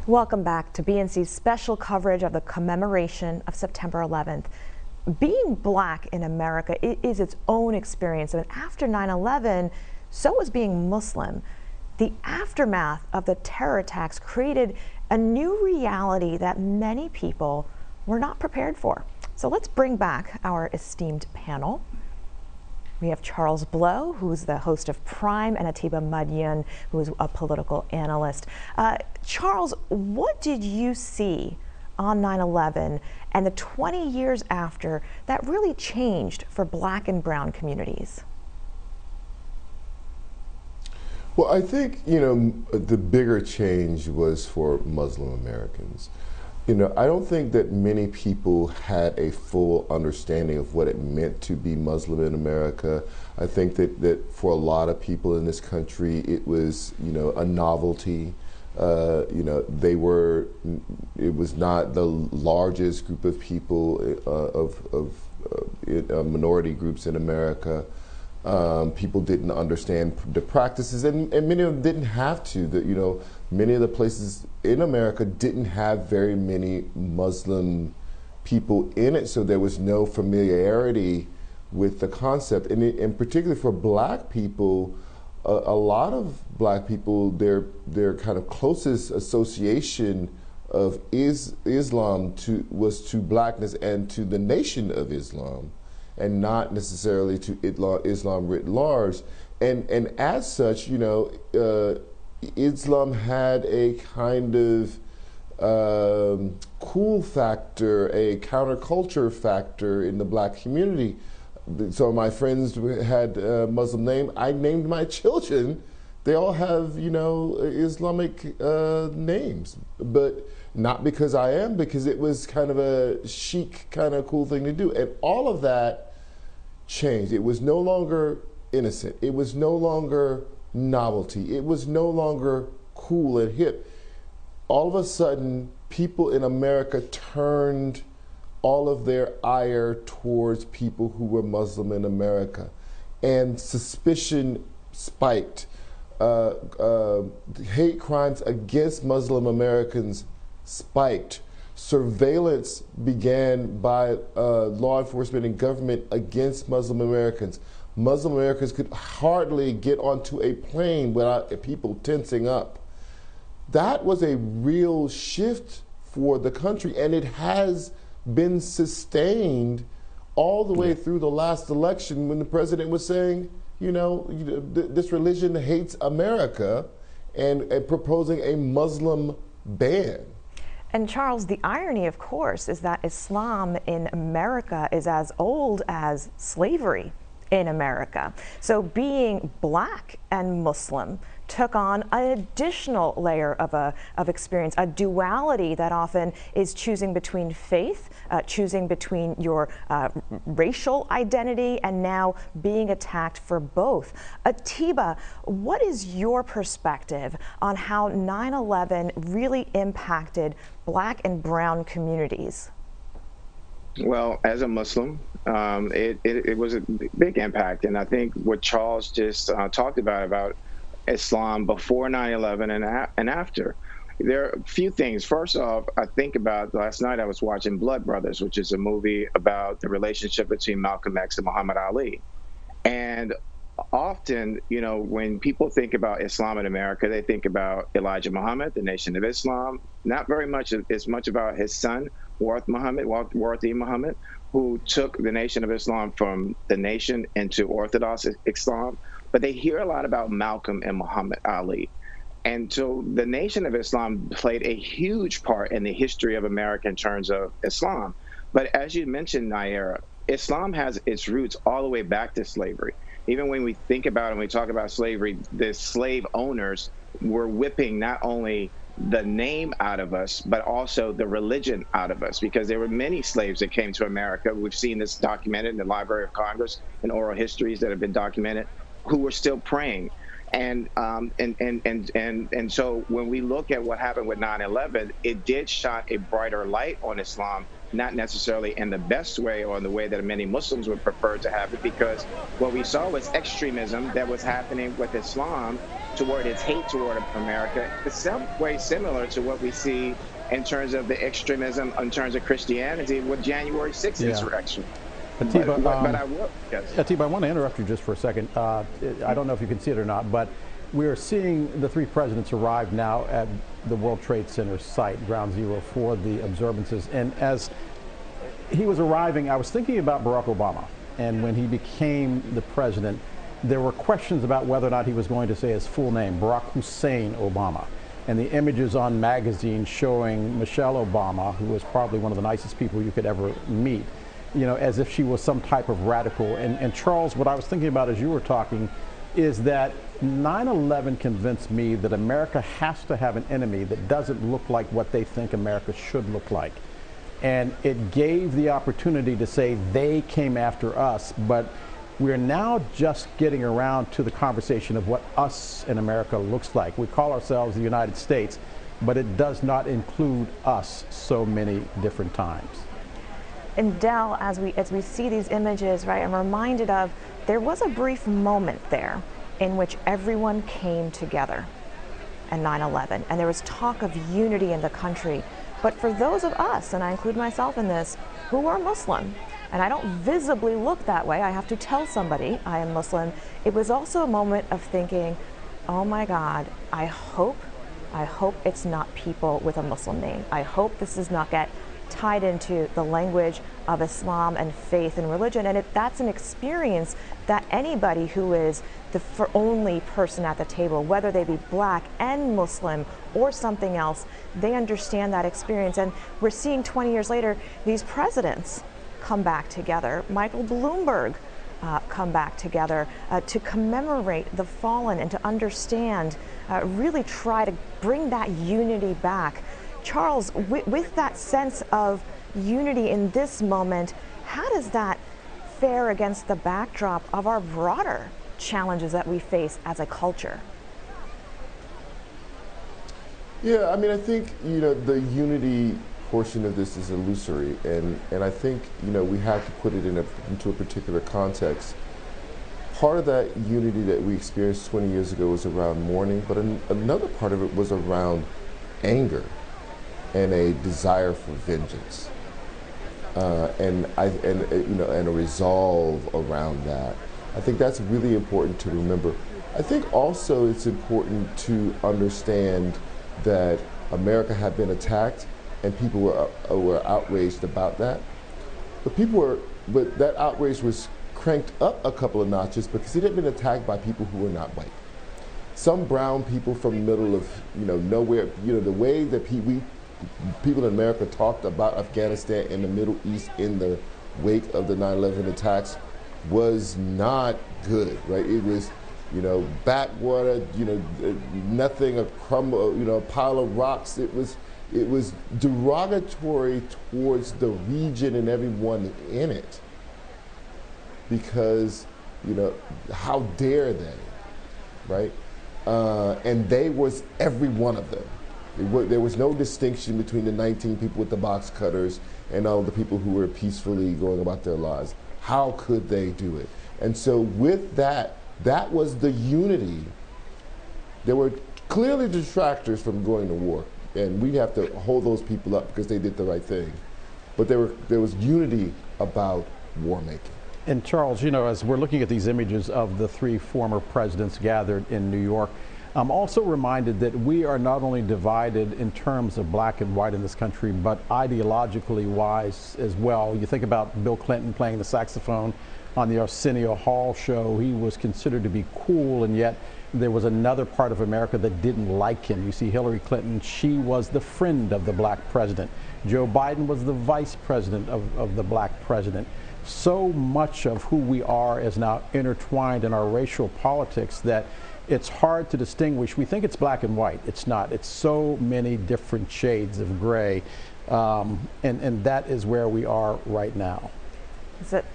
Welcome back to BNC's special coverage of the commemoration of September 11th. Being black in America is its own experience, and after 9/11, so was being Muslim. The aftermath of the terror attacks created a new reality that many people were not prepared for. So let's bring back our esteemed panel. We have Charles Blow, who's the host of Prime, and Atiba Madyun, who is a political analyst. Charles, what did you see on 9/11 and the 20 years after that really changed for black and brown communities? Well, I think, the bigger change was for Muslim Americans. I don't think that many people had a full understanding of what it meant to be Muslim in America. I think that for a lot of people in this country, it was, a novelty. It was not the largest group of people of minority groups in America. People didn't understand the practices, and many of them didn't have to. Many of the places in America didn't have very many Muslim people in it, so there was no familiarity with the concept. And particularly for black people, a lot of black people, their kind of closest association of Islam was to blackness and to the Nation of Islam, and not necessarily to Islam writ large. And as such, Islam had a kind of cool factor, a counterculture factor in the black community. So my friends had a Muslim name. I named my children. They all have, Islamic names, but not because I am, because it was kind of a chic, kind of cool thing to do. And all of that changed. It was no longer innocent. It was no longer novelty. It was no longer cool and hip. All of a sudden, people in America turned all of their ire towards people who were Muslim in America, and suspicion spiked. Hate crimes against Muslim Americans spiked. Surveillance began by law enforcement and government against Muslim Americans. Muslim Americans could hardly get onto a plane without people tensing up. That was a real shift for the country, and it has been sustained all the way through the last election, when the president was saying, this religion hates America, and proposing a Muslim ban. And Charles, the irony, of course, is that Islam in America is as old as slavery in America. So being black and Muslim took on an additional layer of experience, a duality that often is choosing between faith, choosing between your racial identity, and now being attacked for both. Atiba, what is your perspective on how 9/11 really impacted black and brown communities? Well, as a Muslim, it was a big impact. And I think what Charles just talked about Islam before 9/11 and after, there are a few things. First off, I think about last night I was watching Blood Brothers, which is a movie about the relationship between Malcolm X and Muhammad Ali. And often, when people think about Islam in America, they think about Elijah Muhammad, the Nation of Islam. Not very much as much about his son, Warith Muhammad, who took the Nation of Islam from the nation into Orthodox Islam. But they hear a lot about Malcolm and Muhammad Ali. And so the Nation of Islam played a huge part in the history of America in terms of Islam. But as you mentioned, Nayyera, Islam has its roots all the way back to slavery. Even when we think about and we talk about slavery, the slave owners were whipping not only the name out of us, but also the religion out of us, because there were many slaves that came to America. We've seen this documented in the Library of Congress and oral histories that have been documented, who were still praying. And so when we look at what happened with 9/11, it did shine a brighter light on Islam, not necessarily in the best way or in the way that many Muslims would prefer to have it, because what we saw was extremism that was happening with Islam toward its hate toward America, the same way similar to what we see in terms of the extremism in terms of Christianity with January 6th Yeah. insurrection. Atiba, But I will, yes. Atiba, I want to interrupt you just for a second. I don't know if you can see it or not, but we are seeing the three presidents arrive now at the World Trade Center site, Ground Zero, for the observances. And as he was arriving, I was thinking about Barack Obama. And when he became the president, there were questions about whether or not he was going to say his full name, Barack Hussein Obama. And the images on magazines showing Michelle Obama, who was probably one of the nicest people you could ever meet, you know, as if she was some type of radical. And Charles, what I was thinking about as you were talking is that 9/11 convinced me that America has to have an enemy that doesn't look like what they think America should look like. And it gave the opportunity to say they came after us, but we're now just getting around to the conversation of what us in America looks like. We call ourselves the United States, but it does not include us so many different times. And Del, as we see these images, right, I'm reminded of there was a brief moment there in which everyone came together at 9/11, and there was talk of unity in the country. But for those of us, and I include myself in this, who are Muslim, and I don't visibly look that way, I have to tell somebody I am Muslim, it was also a moment of thinking, oh my God, I hope it's not people with a Muslim name. I hope this does not get tied into the language of Islam and faith and religion. And that's an experience that anybody who is the only person at the table, whether they be black and Muslim or something else, they understand that experience. And we're seeing 20 years later, these presidents come back together. Michael Bloomberg come back together to commemorate the fallen and to understand, really try to bring that unity back. Charles, with that sense of unity in this moment, how does that fare against the backdrop of our broader challenges that we face as a culture? Yeah, I mean, I think, you know, the unity portion of this is illusory, and I think, you know, we have to put it into a particular context. Part of that unity that we experienced 20 years ago was around mourning, but another part of it was around anger and a desire for vengeance, and a resolve around that. I think that's really important to remember. I think also it's important to understand that America had been attacked, and people were outraged about that. But that outrage was cranked up a couple of notches because it had been attacked by people who were not white. Some brown people from the middle of nowhere. You know, the way that people in America talked about Afghanistan and the Middle East in the wake of the 9/11 attacks was not good, right? It was, backwater, nothing, a crumble, a pile of rocks. It was derogatory towards the region and everyone in it, because, how dare they, right? And they was every one of them. There was no distinction between the 19 people with the box cutters and all the people who were peacefully going about their lives. How could they do it? And so with that was the unity. There were clearly detractors from going to war, and we have to hold those people up because they did the right thing. But there was unity about war making. And Charles, as we're looking at these images of the three former presidents gathered in New York, I'm also reminded that we are not only divided in terms of black and white in this country, but ideologically wise as well. You think about Bill Clinton playing the saxophone on the Arsenio Hall show. He was considered to be cool, and yet there was another part of America that didn't like him. You see Hillary Clinton, she was the friend of the black president. Joe Biden was the vice president of the black president. So much of who we are is now intertwined in our racial politics that it's hard to distinguish. We think it's black and white. It's not. It's so many different shades of gray, and that is where we are right now. Is it